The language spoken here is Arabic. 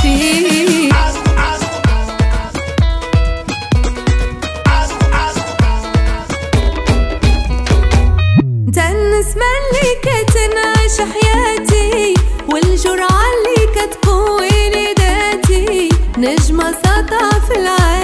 فيه. انت النسمة اللي كتنعش حياتي، والجرعة اللي كتقوي لي ذاتي، نجمة ساطعة في العالم